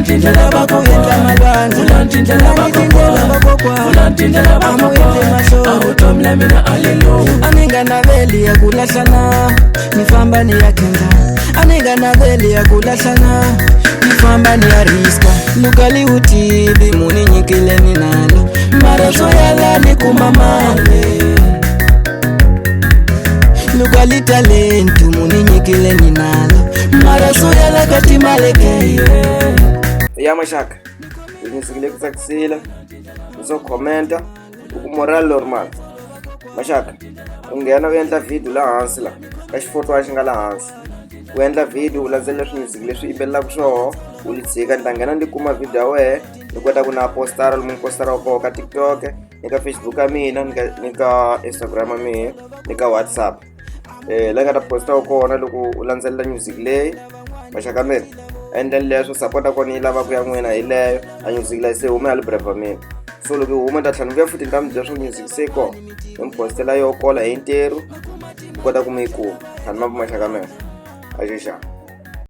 ulantindlela bakuyendla malwandle ulantindlela bakokwa amuyendle mahlo akutomla mina haleluya aninganaveli yakulahlana nifamba niyakhenza aninganaveli yakulahlana nifamba niyariska lukali utivi muninyikileni nalo maraso yalani kumamale lukali talentu muninyikileni nalo maraso yalakati maleke ya mashaka ngisikile kusakusila uzokhomenta ukumoral normal mashaka ungena uyendla video la hansi la ka xifoto xi nga la hansi u endla video u landzelela music leswi yimbelelaka swoho u litshika ni nghena ndi kuma video ya wehe ni kota ku na postara lomu postara wa koho ka TikTok ni ka Facebook ya mina ni ka Instagram ya mina ni ka WhatsApp la nga ta posta kona loko u landzelela music leyi mashaka mina endla leswo support kona yi lava ku ya n'wina hi leyo a music leyi se hume brevimente so loko huma ta tlhela vuya futhi ni ta mi byela swo music se ko ni postela yo kola hi ntirho u kota ku mi yi kuma tlhela ma maxaka mina a xixa